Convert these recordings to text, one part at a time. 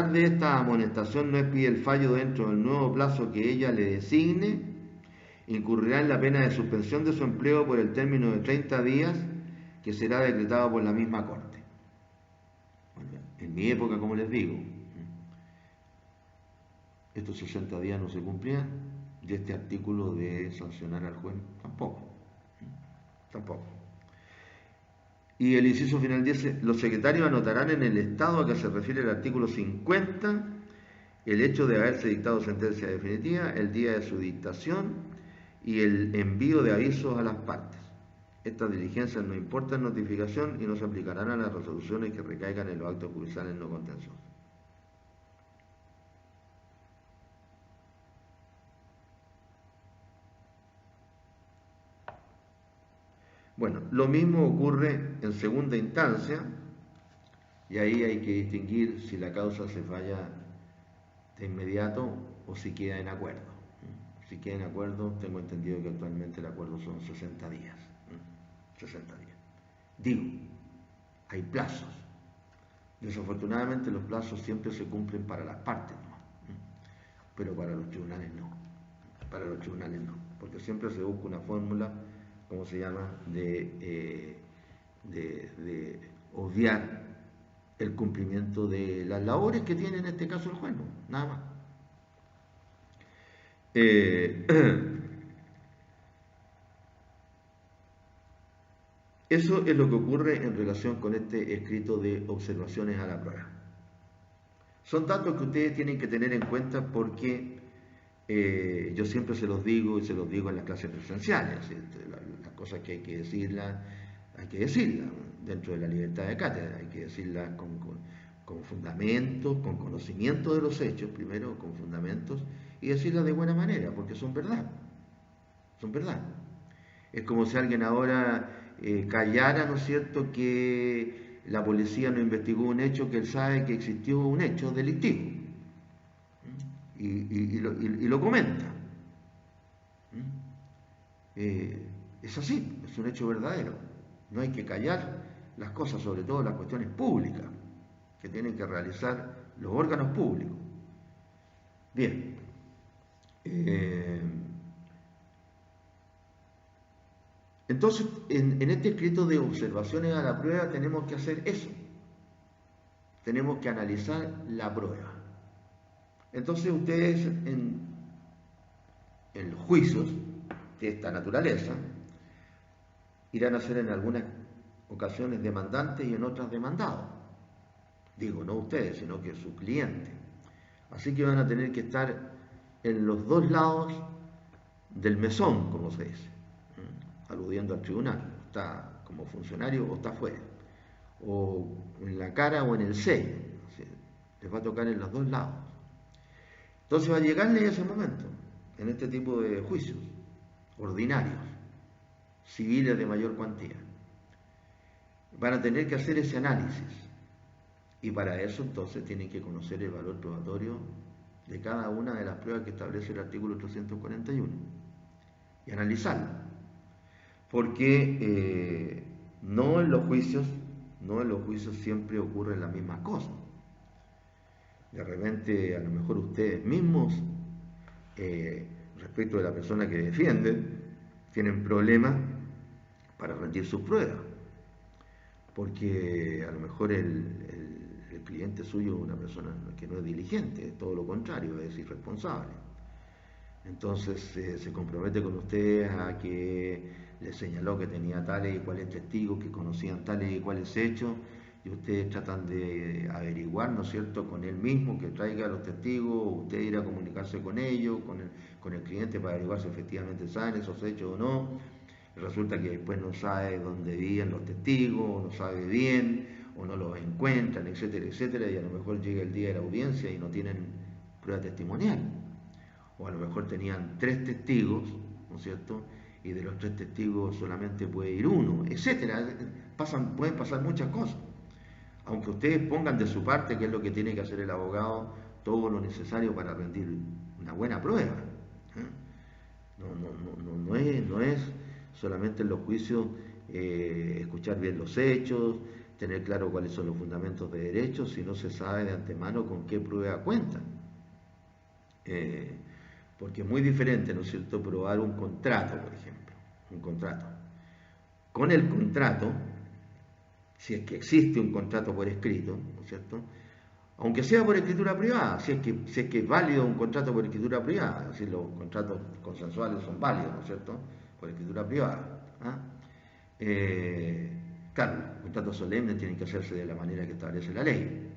de esta amonestación no expide el fallo dentro del nuevo plazo que ella le designe, incurrirá en la pena de suspensión de su empleo por el término de 30 días que será decretado por la misma Corte. Bueno, en mi época, como les digo, estos 60 días no se cumplían y este artículo de sancionar al juez tampoco. Tampoco. Y el inciso final dice, los secretarios anotarán en el estado a que se refiere el artículo 50 el hecho de haberse dictado sentencia definitiva, el día de su dictación y el envío de avisos a las partes. Estas diligencias no importan notificación y no se aplicarán a las resoluciones que recaigan en los actos judiciales no contenciosos. Bueno, lo mismo ocurre en segunda instancia y ahí hay que distinguir si la causa se falla de inmediato o si queda en acuerdo. Si queda en acuerdo, tengo entendido que actualmente el acuerdo son 60 días. 60 días. Digo, hay plazos. Desafortunadamente los plazos siempre se cumplen para las partes, ¿no? Pero para los tribunales no. Para los tribunales no. Porque siempre se busca una fórmula, ¿cómo se llama?, de obviar el cumplimiento de las labores que tiene en este caso el juez, ¿no? Nada más. Eso es lo que ocurre en relación con este escrito de observaciones a la prueba. Son datos que ustedes tienen que tener en cuenta porque yo siempre se los digo y se los digo en las clases presenciales. Las cosas que hay que decirlas dentro de la libertad de cátedra, hay que decirlas con fundamentos, con conocimiento de los hechos, primero con fundamentos, y decirlas de buena manera, porque son verdad. Son verdad. Es como si alguien ahora callara, ¿no es cierto?, que la policía no investigó un hecho que él sabe que existió un hecho delictivo y lo comenta. Es así, es un hecho verdadero. No hay que callar las cosas, sobre todo las cuestiones públicas que tienen que realizar los órganos públicos. Bien. Entonces, en este escrito de observaciones a la prueba tenemos que hacer eso. Tenemos que analizar la prueba. Entonces ustedes en los juicios de esta naturaleza irán a ser en algunas ocasiones demandantes y en otras demandados. Digo, no ustedes, sino que su cliente. Así que van a tener que estar en los dos lados del mesón, como se dice, aludiendo al tribunal. Está como funcionario o está fuera, o en la cara o en el sello. Les va a tocar en los dos lados. Entonces va a llegarle ese momento, en este tipo de juicios ordinarios, civiles de mayor cuantía. Van a tener que hacer ese análisis. Y para eso entonces tienen que conocer el valor probatorio de cada una de las pruebas que establece el artículo 341 y analizarlo. Porque no en los juicios siempre ocurren las mismas cosas. De repente, a lo mejor ustedes mismos, respecto de la persona que defienden, tienen problemas para rendir sus pruebas. Porque a lo mejor el cliente suyo es una persona que no es diligente, es todo lo contrario, es irresponsable. Entonces se compromete con ustedes a que le señaló que tenía tales y cuales testigos, que conocían tales y cuales hechos, y ustedes tratan de averiguar, ¿no es cierto?, con él mismo, que traiga a los testigos, usted irá a comunicarse con ellos, con el cliente para averiguar si efectivamente saben esos hechos o no. Resulta que después no sabe dónde vivían los testigos, no sabe bien, o no los encuentran, etcétera, etcétera, y a lo mejor llega el día de la audiencia y no tienen prueba testimonial. O a lo mejor tenían 3 testigos, ¿no es cierto?, y de los 3 testigos solamente puede ir uno, etcétera. Pueden pasar muchas cosas. Aunque ustedes pongan de su parte, que es lo que tiene que hacer el abogado, todo lo necesario para rendir una buena prueba. No es solamente en los juicios escuchar bien los hechos, tener claro cuáles son los fundamentos de derecho si no se sabe de antemano con qué prueba cuentan. Porque es muy diferente, ¿no es cierto?, probar un contrato, por ejemplo, un contrato. Con el contrato, si es que existe un contrato por escrito, ¿no es cierto?, aunque sea por escritura privada, si es que es válido un contrato por escritura privada, es decir, los contratos consensuales son válidos, ¿no es cierto?, por escritura privada. ¿Ah? Claro, los contratos solemnes tienen que hacerse de la manera que establece la ley.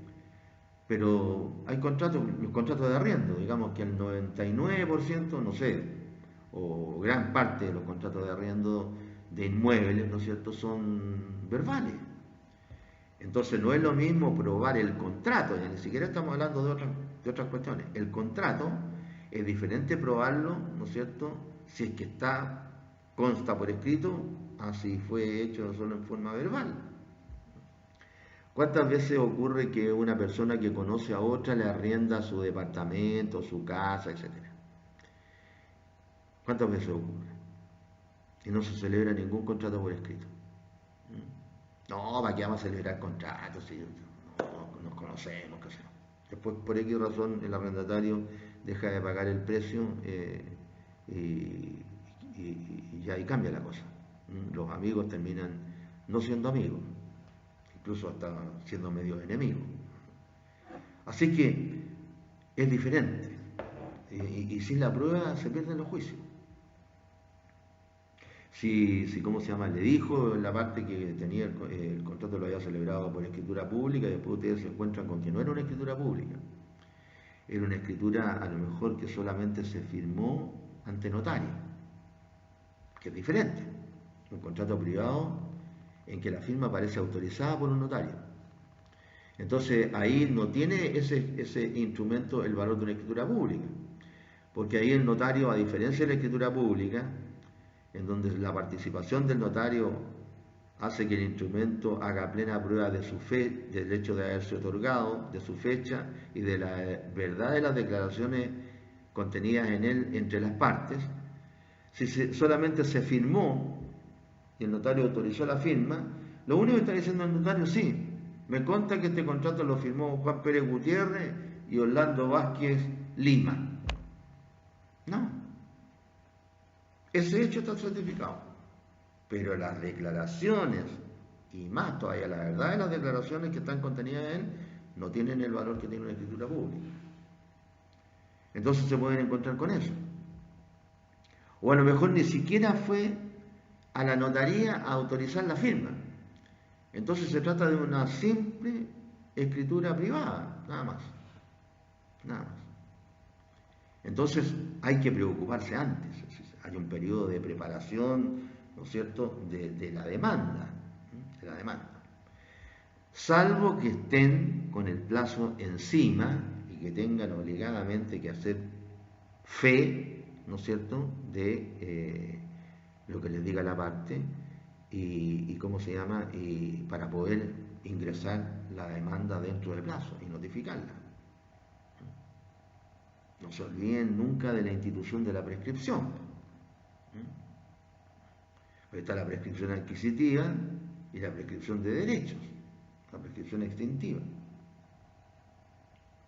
Pero hay contratos, los contratos de arriendo, digamos que el 99%, no sé, o gran parte de los contratos de arriendo de inmuebles, ¿no es cierto?, son verbales. Entonces no es lo mismo probar el contrato, ya ni siquiera estamos hablando de otras cuestiones. El contrato es diferente probarlo, ¿no es cierto?, si es que consta por escrito, así fue hecho solo en forma verbal. ¿Cuántas veces ocurre que una persona que conoce a otra le arrienda su departamento, su casa, etcétera? ¿Cuántas veces ocurre? Y no se celebra ningún contrato por escrito. No, ¿para qué vamos a celebrar contratos si no nos conocemos? ¿Qué sé? Después, por X razón, el arrendatario deja de pagar el precio y ya ahí cambia la cosa. Los amigos terminan no siendo amigos, incluso hasta siendo medio enemigos. Así que es diferente. Y sin la prueba se pierden los juicios. Si ¿cómo se llama? Le dijo la parte que tenía el contrato lo había celebrado por escritura pública y después ustedes se encuentran con que no era una escritura pública. Era una escritura a lo mejor que solamente se firmó ante notario, que es diferente. Un contrato privado en que la firma aparece autorizada por un notario. Entonces ahí no tiene ese instrumento el valor de una escritura pública, porque ahí el notario, a diferencia de la escritura pública, en donde la participación del notario hace que el instrumento haga plena prueba de su fe, del hecho de haberse otorgado, de su fecha y de la verdad de las declaraciones contenidas en él entre las partes. Si solamente se firmó y el notario autorizó la firma, lo único que está diciendo el notario, sí, me consta que este contrato lo firmó Juan Pérez Gutiérrez y Orlando Vázquez Lima. No. Ese hecho está certificado. Pero las declaraciones, y más todavía la verdad de las declaraciones que están contenidas en él, no tienen el valor que tiene una escritura pública. Entonces se pueden encontrar con eso. O a lo mejor ni siquiera fue a la notaría a autorizar la firma. Entonces se trata de una simple escritura privada, nada más. Nada más. Entonces hay que preocuparse antes. Hay un periodo de preparación, ¿no es cierto?, de la demanda. Salvo que estén con el plazo encima y que tengan obligadamente que hacer fe, ¿no es cierto?, de lo que les diga la parte y ¿cómo se llama?, y para poder ingresar la demanda dentro del plazo y notificarla. No se olviden nunca de la institución de la prescripción. Está la prescripción adquisitiva y la prescripción de derechos, la prescripción extintiva,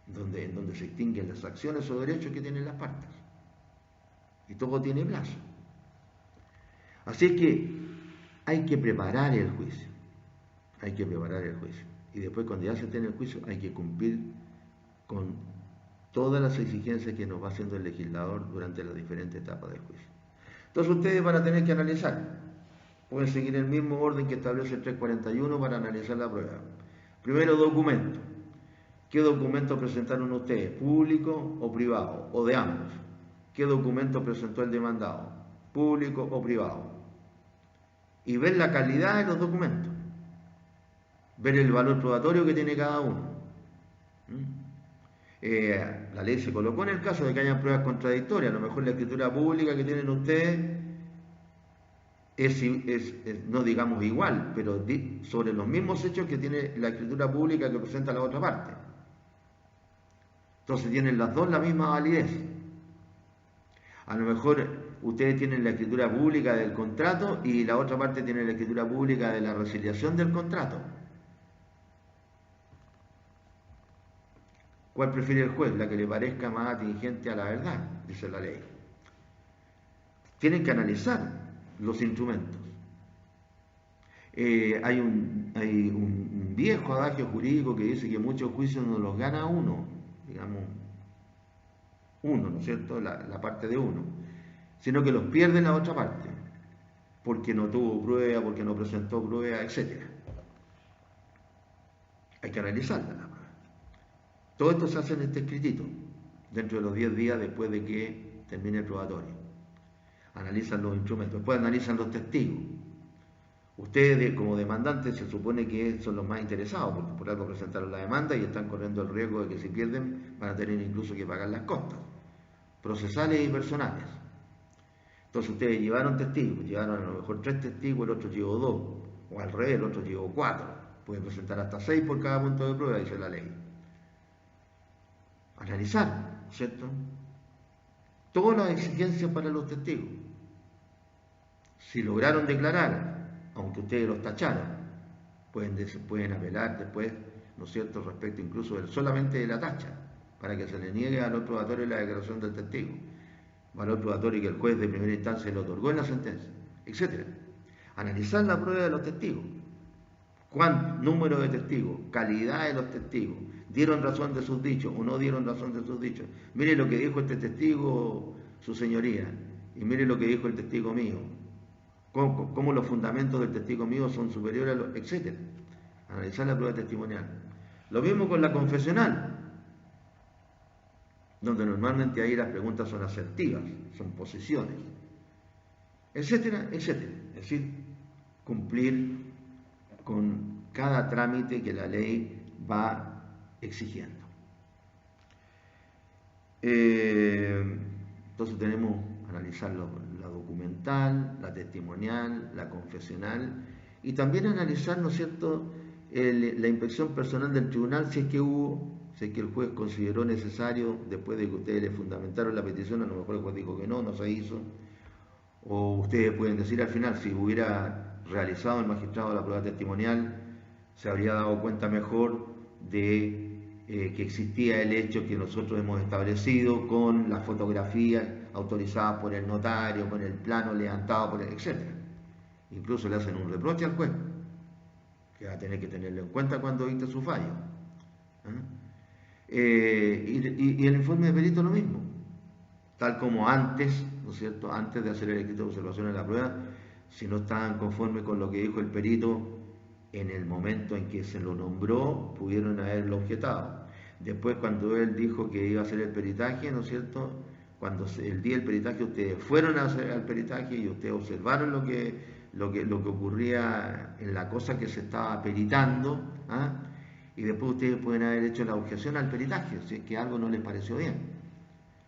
en donde se extinguen las acciones o derechos que tienen las partes. Y todo tiene plazo. Así es que hay que preparar el juicio. Hay que preparar el juicio. Y después, cuando ya se tiene el juicio, hay que cumplir con todas las exigencias que nos va haciendo el legislador durante las diferentes etapas del juicio. Entonces ustedes van a tener que analizar. Pueden seguir el mismo orden que establece el 341 para analizar la prueba. Primero, documento. ¿Qué documento presentaron ustedes? ¿Público o privado? ¿O de ambos? ¿Qué documento presentó el demandado? ¿Público o privado? Y ver la calidad de los documentos. Ver el valor probatorio que tiene cada uno. La ley se colocó en el caso de que hayan pruebas contradictorias. A lo mejor la escritura pública que tienen ustedes es no digamos igual, pero sobre los mismos hechos que tiene la escritura pública que presenta la otra parte. Entonces tienen las dos la misma validez. A lo mejor ustedes tienen la escritura pública del contrato y la otra parte tiene la escritura pública de la resiliación del contrato. ¿Cuál prefiere el juez? La que le parezca más atingente a la verdad, dice la ley. Tienen que analizar los instrumentos. Hay un viejo adagio jurídico que dice que muchos juicios no los gana uno, digamos, uno, ¿no es cierto? La parte de uno, sino que los pierde la otra parte, porque no tuvo prueba, porque no presentó prueba, etc. Hay que analizarla la prueba. Todo esto se hace en este escritito, dentro de los 10 días después de que termine el probatorio. Analizan los instrumentos, después analizan los testigos. Ustedes como demandantes se supone que son los más interesados, porque por algo presentaron la demanda y están corriendo el riesgo de que si pierden van a tener incluso que pagar las costas, procesales y personales. Entonces ustedes llevaron testigos, llevaron a lo mejor 3 testigos, el otro llevó 2, o al revés, el otro llevó 4. Pueden presentar hasta 6 por cada punto de prueba, dice la ley. Analizar, ¿cierto? Todas las exigencias para los testigos. Si lograron declarar, aunque ustedes los tacharon, pueden apelar después, ¿no es cierto?, respecto incluso solamente de la tacha, para que se le niegue al valor probatorio la declaración del testigo, valor probatorio que el juez de primera instancia le otorgó en la sentencia, etc. Analizar la prueba de los testigos, número de testigos, calidad de los testigos, dieron razón de sus dichos o no dieron razón de sus dichos. Mire lo que dijo este testigo, su señoría, y mire lo que dijo el testigo mío. Cómo los fundamentos del testigo mío son superiores a los, etc. Analizar la prueba testimonial. Lo mismo con la confesional, donde normalmente ahí las preguntas son asertivas, son posiciones, etcétera, etcétera. Es decir, cumplir con cada trámite que la ley va exigiendo. Entonces tenemos que analizar la documental, la testimonial, la confesional y también analizar, ¿no es cierto?, la inspección personal del tribunal si es que el juez consideró necesario, después de que ustedes le fundamentaron la petición, a lo mejor el juez dijo que no se hizo, o ustedes pueden decir al final, si hubiera realizado el magistrado la prueba testimonial, se habría dado cuenta mejor de que existía el hecho que nosotros hemos establecido con las fotografías autorizadas por el notario, con el plano levantado por el, etc. Incluso le hacen un reproche al juez, que va a tener que tenerlo en cuenta cuando dicte su fallo. Y el informe de perito lo mismo, tal como antes, ¿no es cierto?, antes de hacer el escrito de observación en la prueba, si no estaban conformes con lo que dijo el perito en el momento en que se lo nombró, pudieron haberlo objetado. Después, cuando él dijo que iba a hacer el peritaje, ¿no es cierto?, cuando el día del peritaje ustedes fueron a hacer el peritaje y ustedes observaron lo que ocurría en la cosa que se estaba peritando, y después ustedes pueden haber hecho la objeción al peritaje, si es que algo no les pareció bien.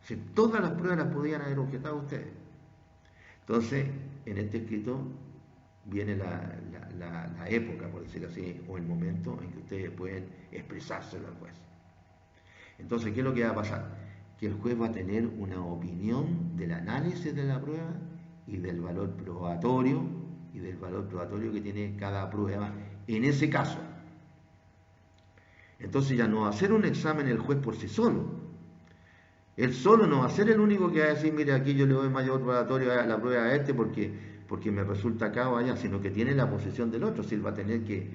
Si todas las pruebas las podían haber objetado ustedes. Entonces, en este escrito viene la época, por decir así, o el momento en que ustedes pueden expresárselo al juez. Entonces, ¿qué es lo que va a pasar? Que el juez va a tener una opinión del análisis de la prueba y del valor probatorio que tiene cada prueba en ese caso. Entonces ya no va a hacer un examen el juez por sí solo. Él solo no va a ser el único que va a decir, mire, aquí yo le doy mayor probatorio a la prueba a este porque me resulta acá o allá, sino que tiene la posición del otro. Si él va a tener que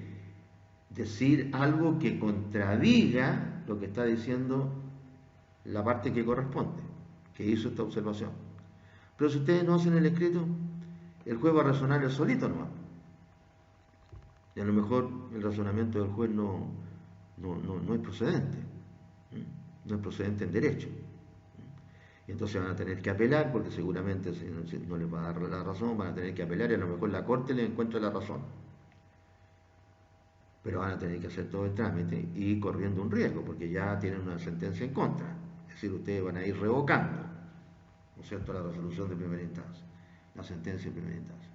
decir algo que contradiga lo que está diciendo la parte que corresponde, que hizo esta observación. Pero si ustedes no hacen el escrito, el juez va a razonar él solito nomás. Y a lo mejor el razonamiento del juez no es procedente. No es procedente en derecho. Y entonces van a tener que apelar, porque seguramente si no les va a dar la razón, van a tener que apelar y a lo mejor la corte le encuentra la razón. Pero van a tener que hacer todo el trámite y corriendo un riesgo, porque ya tienen una sentencia en contra. Es decir, ustedes van a ir revocando, ¿no es cierto?, la resolución de primera instancia, la sentencia de primera instancia.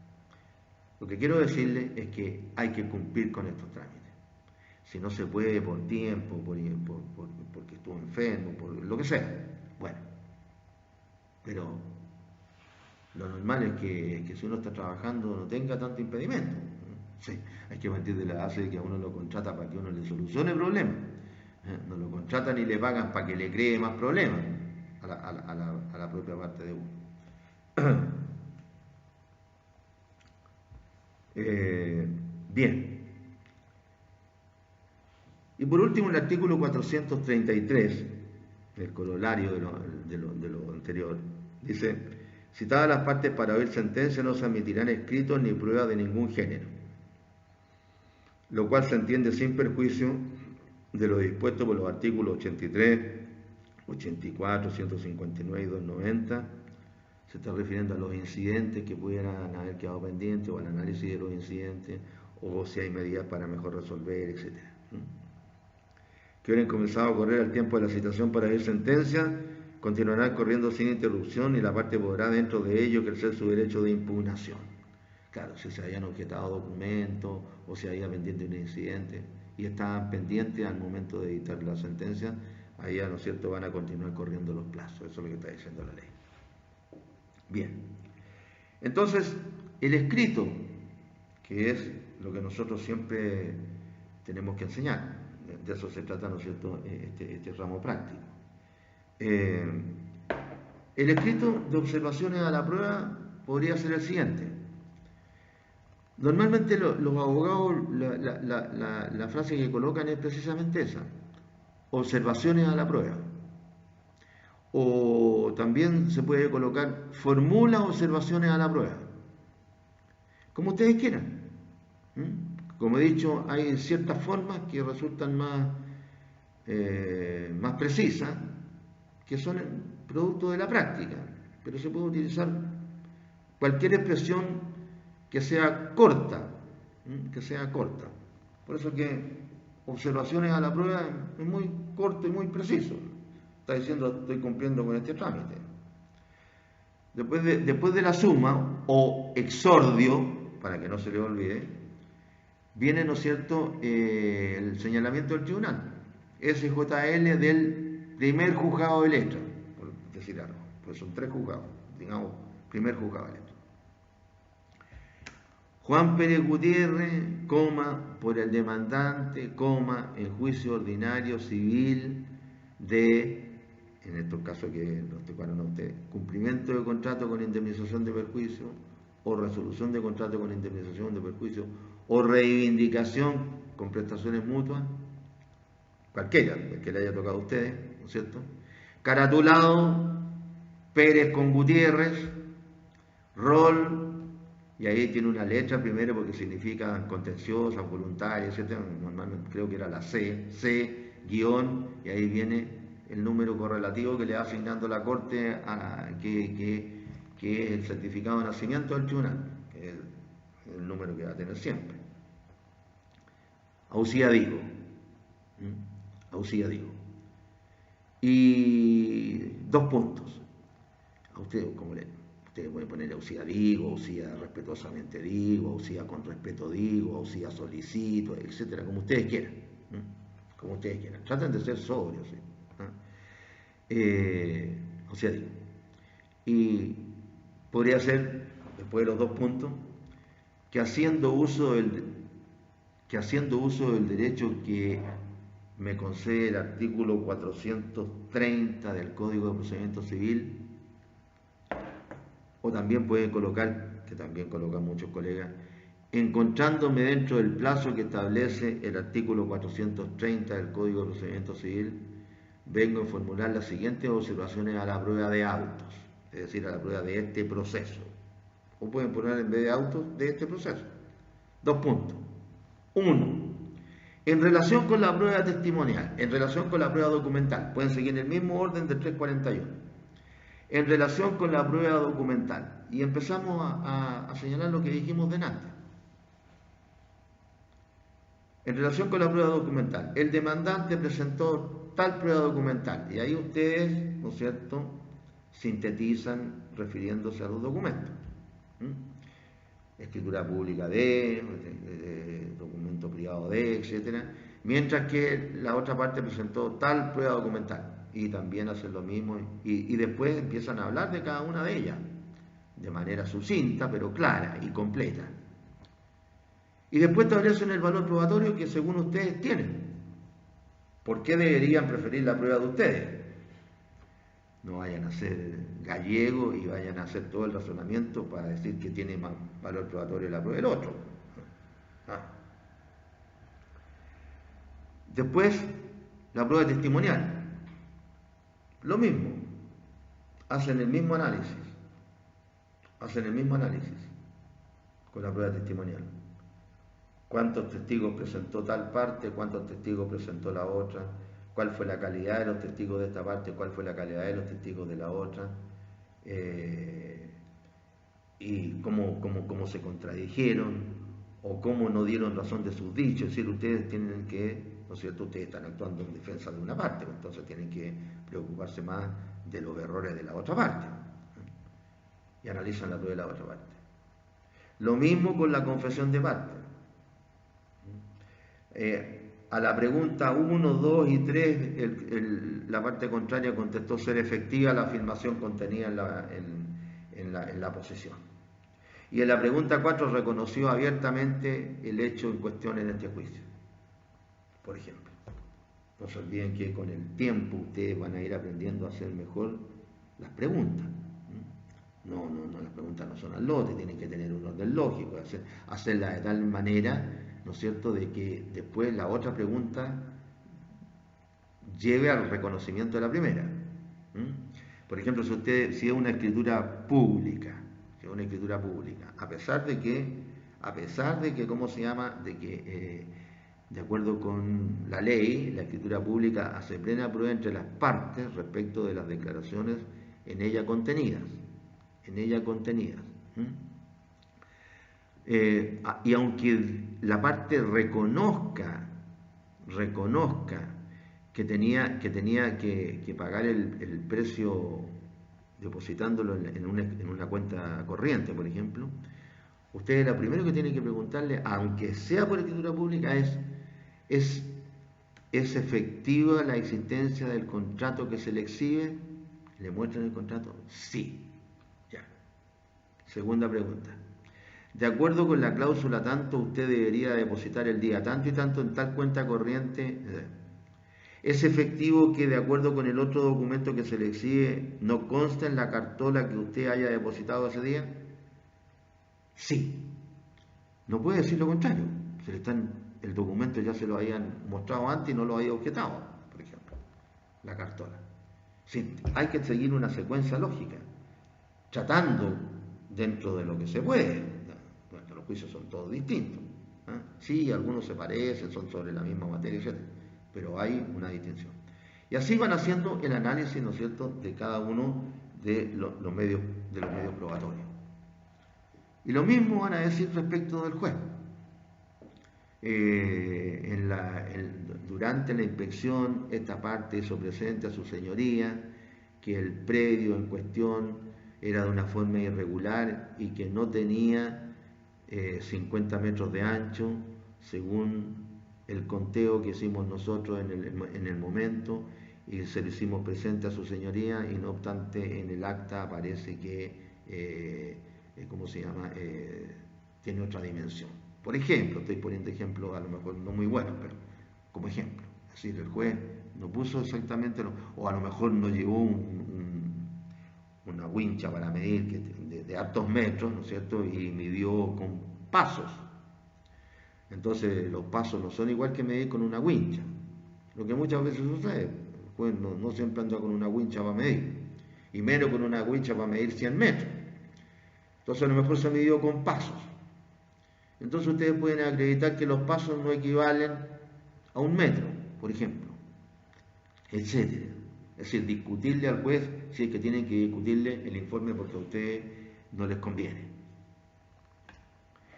Lo que quiero decirles es que hay que cumplir con estos trámites. Si no se puede por tiempo, porque estuvo enfermo, por lo que sea, bueno. Pero lo normal es que si uno está trabajando no tenga tanto impedimento. Sí, hay que partir de la base de que a uno lo contrata para que uno le solucione el problema. No lo contratan y le pagan para que le cree más problemas a la propia parte de uno. Bien. Y por último, el artículo 433, el corolario de lo anterior, dice: citadas las partes para oír sentencia, no se admitirán escritos ni pruebas de ningún género, lo cual se entiende sin perjuicio de lo dispuesto por los artículos 83, 84, 159 y 290. Se está refiriendo a los incidentes que pudieran haber quedado pendientes, o al análisis de los incidentes, o si hay medidas para mejor resolver, etc. Que hubieran comenzado a correr al tiempo de la citación para oír sentencia, continuará corriendo sin interrupción y la parte podrá dentro de ello ejercer su derecho de impugnación. Claro, si se habían objetado documentos o si había pendiente un incidente y estaban pendientes al momento de dictar la sentencia, ahí, ¿no es cierto?, van a continuar corriendo los plazos. Eso es lo que está diciendo la ley. Bien. Entonces, el escrito, que es lo que nosotros siempre tenemos que enseñar, de eso se trata, ¿no es cierto?, este ramo práctico. El escrito de observaciones a la prueba podría ser el siguiente. Normalmente los abogados, la frase que colocan es precisamente esa: observaciones a la prueba. O también se puede colocar: formula observaciones a la prueba. Como ustedes quieran. Como he dicho, hay ciertas formas que resultan más precisas, que son producto de la práctica, pero se puede utilizar cualquier expresión que sea corta, Por eso que observaciones a la prueba es muy corto y muy preciso. Está diciendo: estoy cumpliendo con este trámite. Después de la suma o exordio, para que no se le olvide, viene, ¿no es cierto?, el señalamiento del tribunal, SJL del primer juzgado de letra, por decir algo, pues son 3 juzgados, digamos, primer juzgado de letra. Juan Pérez Gutiérrez, por el demandante, el juicio ordinario civil de, en estos casos que nos tocaron a ustedes, cumplimiento de contrato con indemnización de perjuicio, o resolución de contrato con indemnización de perjuicio, o reivindicación con prestaciones mutuas, cualquiera, el que le haya tocado a ustedes, ¿no es cierto? Caratulado Pérez con Gutiérrez, rol. Y ahí tiene una letra primero porque significa contenciosa, voluntaria, etc. Normalmente creo que era la C, guión, y ahí viene el número correlativo que le va asignando la Corte, que es el certificado de nacimiento del tribunal, que es el número que va a tener siempre. Auxía digo. Y 2 puntos. A usted, como ustedes pueden poner auxía digo, auxía respetuosamente digo, auxía con respeto digo, auxía solicito, etcétera, como ustedes quieran. Traten de ser sobrios. Auxía digo. Y podría ser, después de los 2 puntos, que haciendo uso del derecho que me concede el artículo 430 del Código de Procedimiento Civil, o también pueden colocar, que también colocan muchos colegas, encontrándome dentro del plazo que establece el artículo 430 del Código de Procedimiento Civil, vengo a formular las siguientes observaciones a la prueba de autos, es decir, a la prueba de este proceso. O pueden poner en vez de autos, de este proceso. 2 puntos. 1. En relación con la prueba testimonial, en relación con la prueba documental, pueden seguir en el mismo orden del 341. En relación con la prueba documental, y empezamos a señalar lo que dijimos delante. En relación con la prueba documental, el demandante presentó tal prueba documental, y ahí ustedes, ¿no es cierto?, sintetizan refiriéndose a los documentos. Escritura pública de documento privado de, etc. Mientras que la otra parte presentó tal prueba documental, y también hacen lo mismo, y después empiezan a hablar de cada una de ellas, de manera sucinta, pero clara y completa. Y después establecen el valor probatorio que según ustedes tienen. ¿Por qué deberían preferir la prueba de ustedes? No vayan a ser gallegos y vayan a hacer todo el razonamiento para decir que tiene más valor probatorio la prueba del otro. Ah. Después, la prueba testimonial. Lo mismo. Hacen el mismo análisis. Hacen el mismo análisis con la prueba testimonial. ¿Cuántos testigos presentó tal parte? ¿Cuántos testigos presentó la otra? ¿Cuál fue la calidad de los testigos de esta parte? ¿Cuál fue la calidad de los testigos de la otra? Y cómo se contradijeron o cómo no dieron razón de sus dichos. Es decir, ustedes tienen que, ¿no es cierto?, ustedes están actuando en defensa de una parte, entonces tienen que preocuparse más de los errores de la otra parte y analizan la prueba de la otra parte. Lo mismo con la confesión de parte. A la pregunta 1, 2 y 3, la parte contraria contestó ser efectiva la afirmación contenida en la posesión. Y en la pregunta 4 reconoció abiertamente el hecho en cuestión en este juicio. Por ejemplo, no se olviden que con el tiempo ustedes van a ir aprendiendo a hacer mejor las preguntas. No, las preguntas no son al lote, tienen que tener un orden lógico, hacerlas de tal manera, ¿no es cierto?, de que después la otra pregunta lleve al reconocimiento de la primera. Por ejemplo, si es una escritura pública, a pesar de que, ¿cómo se llama?, de que de acuerdo con la ley, la escritura pública hace plena prueba entre las partes respecto de las declaraciones en ella contenidas. Y aunque la parte reconozca que tenía que pagar el precio depositándolo en una cuenta corriente, por ejemplo, ustedes lo primero que tienen que preguntarle, aunque sea por escritura pública, ¿es efectiva la existencia del contrato que se le exhibe? ¿Le muestran el contrato? Sí. Ya. Segunda pregunta. De acuerdo con la cláusula tanto, usted debería depositar el día tanto y tanto en tal cuenta corriente. ¿Es efectivo que de acuerdo con el otro documento que se le exhibe no consta en la cartola que usted haya depositado ese día? Sí. No puede decir lo contrario. El documento ya se lo habían mostrado antes y no lo había objetado, por ejemplo, la cartola. Sí, hay que seguir una secuencia lógica, tratando dentro de lo que se puede. Bueno, los juicios son todos distintos. Sí, algunos se parecen, son sobre la misma materia, etc. Pero hay una distinción. Y así van haciendo el análisis, ¿no es cierto?, de cada uno de los medios probatorios. Y lo mismo van a decir respecto del juez. Durante la inspección, esta parte hizo presente a su señoría que el predio en cuestión era de una forma irregular y que no tenía 50 metros de ancho, según el conteo que hicimos nosotros en el momento, y se lo hicimos presente a su señoría, y no obstante en el acta aparece que, ¿cómo se llama?, tiene otra dimensión. Por ejemplo, estoy poniendo ejemplos a lo mejor no muy buenos, pero como ejemplo. Es decir, el juez no puso exactamente, o a lo mejor no llevó una wincha para medir de hartos metros, ¿no es cierto?, y midió con pasos. Entonces los pasos no son igual que medir con una wincha. Lo que muchas veces sucede, el juez no siempre anda con una wincha para medir, y menos con una wincha para medir 100 metros. Entonces a lo mejor se midió con pasos. Entonces ustedes pueden acreditar que los pasos no equivalen a 1 metro, por ejemplo, etc. Es decir, discutirle al juez si es que tienen que discutirle el informe porque a ustedes no les conviene.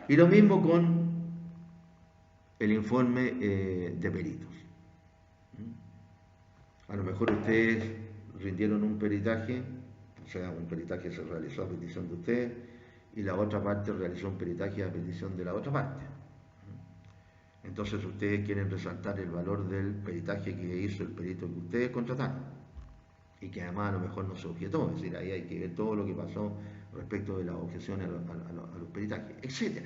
Y lo mismo con el informe de peritos. A lo mejor ustedes rindieron un peritaje, o sea, un peritaje se realizó a petición de ustedes, y la otra parte realizó un peritaje a petición de la otra parte. Entonces ustedes quieren resaltar el valor del peritaje que hizo el perito que ustedes contrataron y que además a lo mejor no se objetó, es decir, ahí hay que ver todo lo que pasó respecto de las objeciones a los peritajes, etc.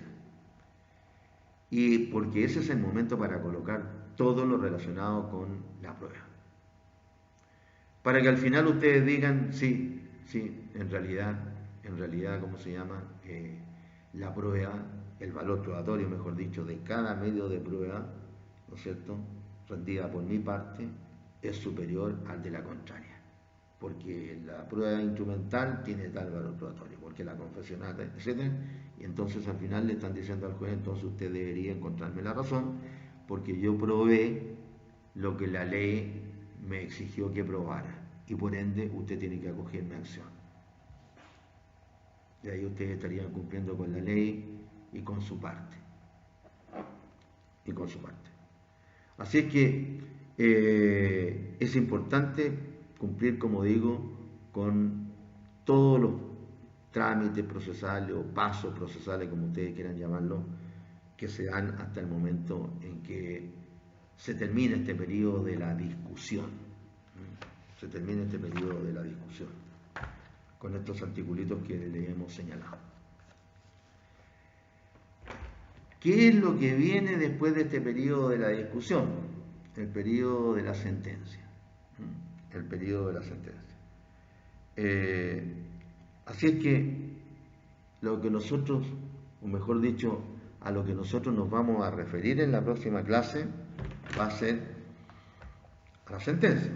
Y porque ese es el momento para colocar todo lo relacionado con la prueba. Para que al final ustedes digan, sí, en realidad, ¿cómo se llama? La prueba, el valor probatorio, mejor dicho, de cada medio de prueba, ¿no es cierto?, rendida por mi parte, es superior al de la contraria. Porque la prueba instrumental tiene tal valor probatorio, porque la confesional, etc. Y entonces al final le están diciendo al juez, entonces usted debería encontrarme la razón, porque yo probé lo que la ley me exigió que probara, y por ende usted tiene que acogerme a acción. Y ahí ustedes estarían cumpliendo con la ley y con su parte. Así es que es importante cumplir, como digo, con todos los trámites procesales o pasos procesales, como ustedes quieran llamarlo, que se dan hasta el momento en que se termina este periodo de la discusión. Con estos articulitos que le hemos señalado. ¿Qué es lo que viene después de este periodo de la discusión? El periodo de la sentencia. Así es que lo que nosotros, o mejor dicho, a lo que nosotros nos vamos a referir en la próxima clase va a ser a la sentencia.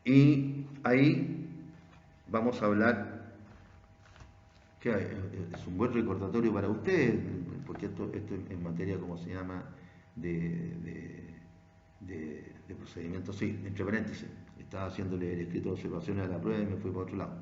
Y ahí vamos a hablar, que es un buen recordatorio para ustedes, porque esto en materia, como se llama, de procedimiento civil, entre paréntesis, estaba haciéndole el escrito de observaciones a la prueba y me fui para otro lado.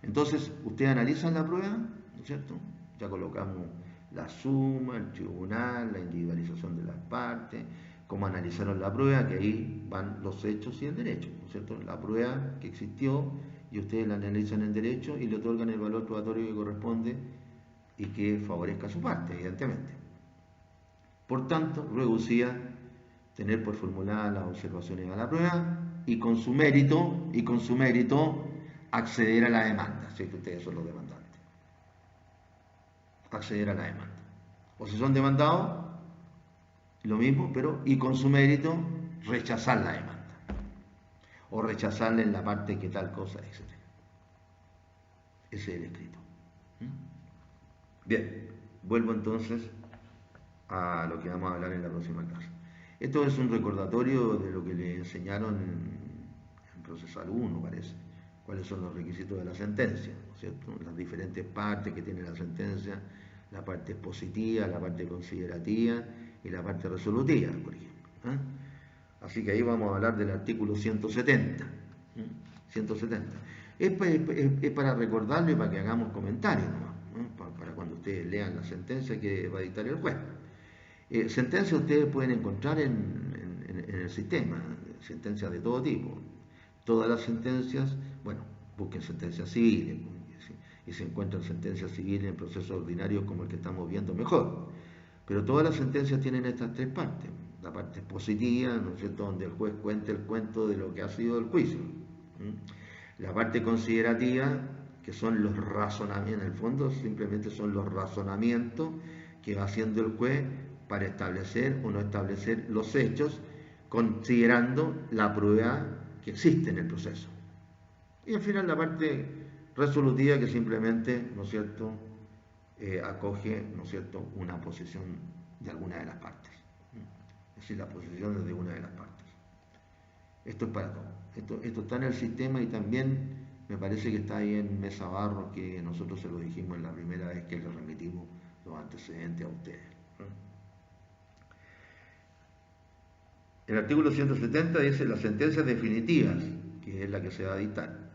Entonces, ustedes analizan la prueba, ¿no es cierto? Ya colocamos la suma, el tribunal, la individualización de las partes, cómo analizaron la prueba, que ahí van los hechos y el derecho, ¿no es cierto? La prueba que existió y ustedes la analizan en derecho y le otorgan el valor probatorio que corresponde y que favorezca a su parte, evidentemente. Por tanto, luego decía tener por formulada las observaciones a la prueba y con su mérito acceder a la demanda, si es que ustedes son los demandantes. Acceder a la demanda. O si son demandados, lo mismo, pero y con su mérito rechazar la demanda. O rechazarla en la parte que tal cosa, etc. Ese es el escrito. Bien, vuelvo entonces a lo que vamos a hablar en la próxima clase. Esto es un recordatorio de lo que le enseñaron en Procesal 1, parece. Cuáles son los requisitos de la sentencia, ¿no es cierto? Las diferentes partes que tiene la sentencia, la parte expositiva, la parte considerativa y la parte resolutiva, por ejemplo. Así que ahí vamos a hablar del artículo 170. 170. Es para recordarlo y para que hagamos comentarios, ¿no? Para cuando ustedes lean la sentencia que va a dictar el juez. Sentencias ustedes pueden encontrar en el sistema, sentencias de todo tipo. Todas las sentencias, bueno, busquen sentencias civiles, y se encuentran sentencias civiles en procesos ordinarios como el que estamos viendo mejor. Pero todas las sentencias tienen estas tres partes. La parte expositiva, ¿no es cierto?, donde el juez cuenta el cuento de lo que ha sido el juicio. La parte considerativa, que son los razonamientos, en el fondo simplemente son los razonamientos que va haciendo el juez para establecer o no establecer los hechos, considerando la prueba que existe en el proceso. Y al final la parte resolutiva, que simplemente, ¿no es cierto?, acoge, ¿no es cierto?, una posición de alguna de las partes. Es decir, la posición de una de las partes. Esto es para todo. Esto está en el sistema y también me parece que está ahí en Mesa Barros, que nosotros se lo dijimos en la primera vez que le remitimos los antecedentes a ustedes. El artículo 170 dice las sentencias definitivas, que es la que se va a dictar,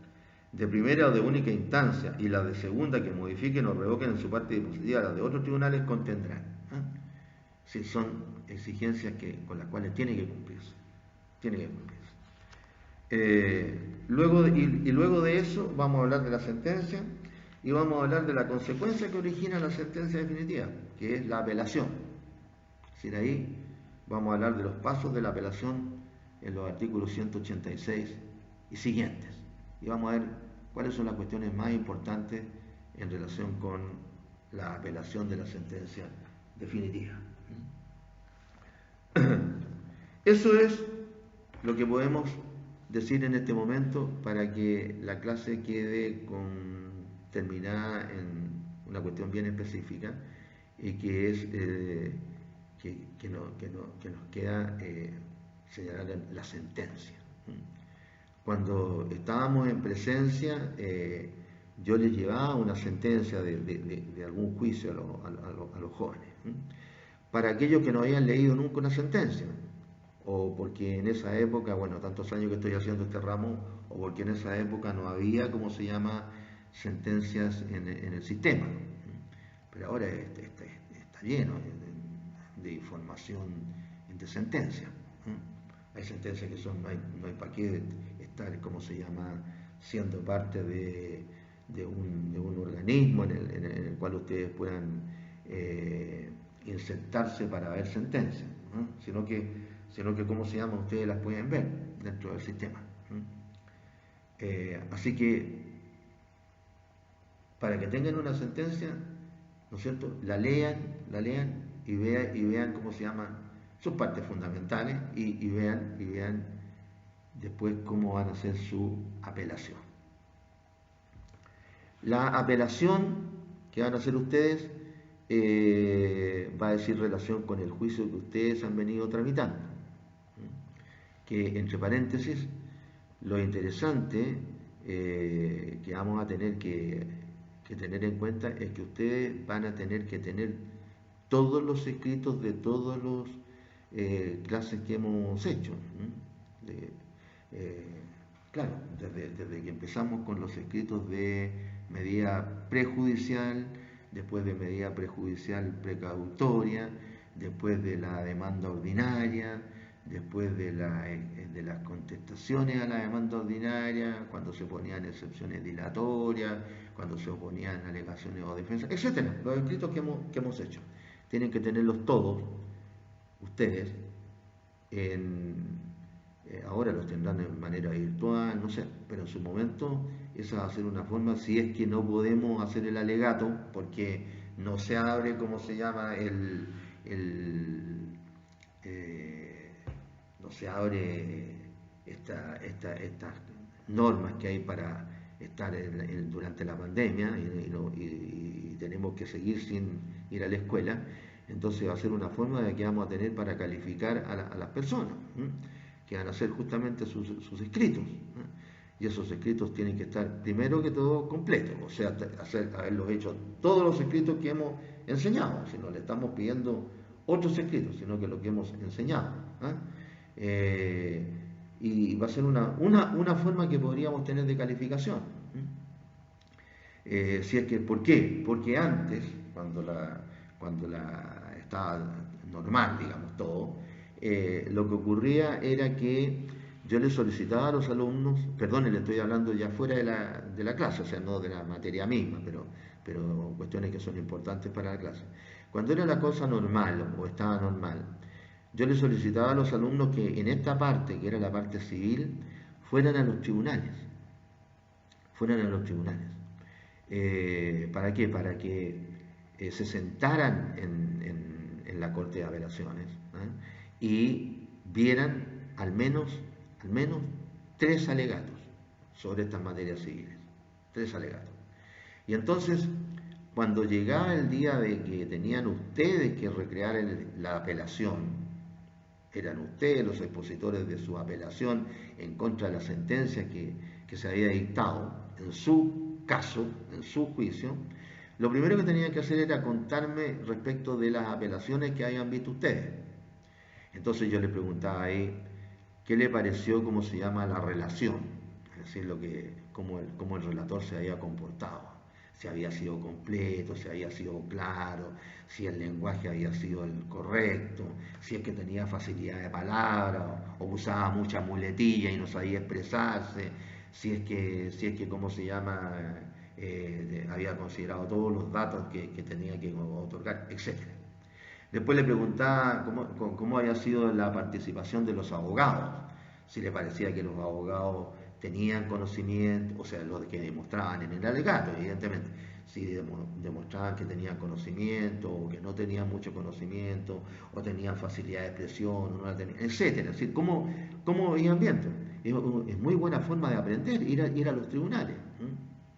de primera o de única instancia, y las de segunda que modifiquen o revoquen en su parte dispositiva las de otros tribunales contendrán. Si son exigencias con las cuales tiene que cumplirse. Luego de eso vamos a hablar de la sentencia y vamos a hablar de la consecuencia que origina la sentencia definitiva, que es la apelación. Es decir, ahí vamos a hablar de los pasos de la apelación en los artículos 186 y siguientes. Y vamos a ver cuáles son las cuestiones más importantes en relación con la apelación de la sentencia definitiva. Eso es lo que podemos decir en este momento para que la clase quede terminada en una cuestión bien específica y que es que nos queda señalar la sentencia. Cuando estábamos en presencia, yo les llevaba una sentencia de algún juicio a los jóvenes. Para aquellos que no habían leído nunca una sentencia, o porque en esa época, bueno, tantos años que estoy haciendo este ramo, o porque en esa época no había, ¿cómo se llama?, sentencias en el sistema. Pero ahora está lleno de información de sentencia. Hay sentencias que son, no hay para qué estar, ¿cómo se llama?, siendo parte de un organismo en el cual ustedes puedan insertarse para ver sentencias, sino que, ¿cómo se llama?, ustedes las pueden ver dentro del sistema. Así que, para que tengan una sentencia, ¿no es cierto?, la lean y vean cómo se llama sus partes fundamentales y vean después cómo van a hacer su apelación. La apelación que van a hacer ustedes va a decir relación con el juicio que ustedes han venido tramitando. Que, entre paréntesis, lo interesante que vamos a tener que tener en cuenta es que ustedes van a tener que tener todos los escritos de todas las clases que hemos hecho. Claro, desde que empezamos con los escritos de medida prejudicial, después de medida prejudicial precautoria, después de la demanda ordinaria, después de las contestaciones a la demanda ordinaria, cuando se ponían excepciones dilatorias, cuando se oponían alegaciones o defensas, etcétera. Los escritos que hemos hecho. Tienen que tenerlos todos, ustedes, ahora los tendrán de manera virtual, no sé, pero en su momento esa va a ser una forma, si es que no podemos hacer el alegato, porque no se abre, ¿cómo se llama?, no se abre estas normas que hay para estar durante la pandemia y tenemos que seguir sin ir a la escuela. Entonces va a ser una forma de que vamos a tener para calificar a las personas, que van a hacer justamente sus escritos. Y esos escritos tienen que estar, primero que todo, completos, o sea, haberlos hecho todos los escritos que hemos enseñado, si no le estamos pidiendo otros escritos, sino que lo que hemos enseñado. Y va a ser una forma que podríamos tener de calificación. Si es que, ¿por qué? Porque antes, cuando estaba normal, digamos, todo, lo que ocurría era que yo le solicitaba a los alumnos, perdón, le estoy hablando ya fuera de la clase, o sea, no de la materia misma, pero cuestiones que son importantes para la clase. Cuando era la cosa normal o estaba normal, yo le solicitaba a los alumnos que en esta parte, que era la parte civil, fueran a los tribunales. ¿Para qué? Para que se sentaran en la Corte de Apelaciones y vieran al menos 3 alegatos sobre estas materias civiles. 3 alegatos. Y entonces, cuando llegaba el día de que tenían ustedes que recrear la apelación, eran ustedes los expositores de su apelación en contra de la sentencia que se había dictado en su caso, en su juicio, lo primero que tenían que hacer era contarme respecto de las apelaciones que habían visto ustedes. Entonces yo le preguntaba ahí, ¿qué le pareció, cómo se llama, la relación? Es decir, cómo el relator se había comportado. Si había sido completo, si había sido claro, si el lenguaje había sido el correcto, si es que tenía facilidad de palabra o usaba mucha muletilla y no sabía expresarse, si es que ¿cómo se llama?, había considerado todos los datos que tenía que otorgar, etc. Después le preguntaba cómo había sido la participación de los abogados, si le parecía que los abogados tenían conocimiento, o sea, lo que demostraban en el alegato, evidentemente, si demostraban que tenían conocimiento o que no tenían mucho conocimiento, o tenían facilidad de expresión, o no la tenían, etcétera. Es decir, cómo iban viendo. Es muy buena forma de aprender, ir a los tribunales,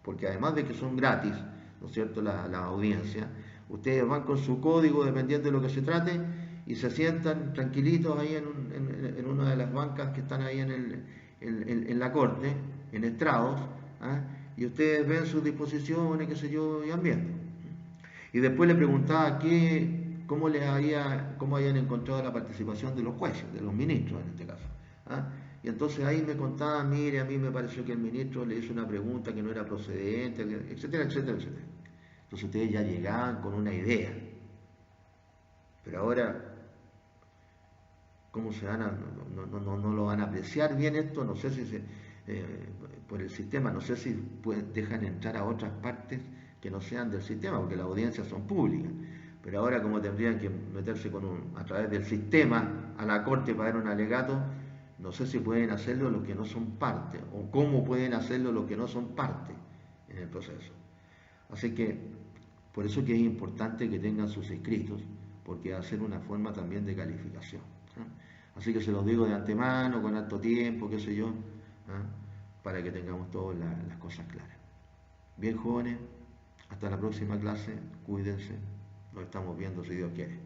porque además de que son gratis, ¿no es cierto?, la audiencia, ustedes van con su código, dependiendo de lo que se trate, y se sientan tranquilitos ahí en una de las bancas que están ahí en la corte, en estrados, ¿ah? Y ustedes ven sus disposiciones, qué sé yo, y van viendo. Y después le preguntaba cómo habían encontrado la participación de los jueces, de los ministros en este caso, ¿ah? Y entonces ahí me contaba, mire, a mí me pareció que el ministro le hizo una pregunta que no era procedente, etcétera, etcétera, etcétera. Entonces ustedes ya llegaban con una idea. Pero ahora, ¿cómo se van a, no lo van a apreciar bien esto? No sé si por el sistema, no sé si dejan entrar a otras partes que no sean del sistema, porque las audiencias son públicas. Pero ahora, como tendrían que meterse a través del sistema a la corte para dar un alegato, no sé si pueden hacerlo los que no son parte, o cómo pueden hacerlo los que no son parte en el proceso. Así que, por eso que es importante que tengan sus escritos, porque va a ser una forma también de calificación, ¿eh? Así que se los digo de antemano, con alto tiempo, qué sé yo, ¿eh? Para que tengamos todas las cosas claras. Bien, jóvenes, hasta la próxima clase, cuídense, nos estamos viendo si Dios quiere.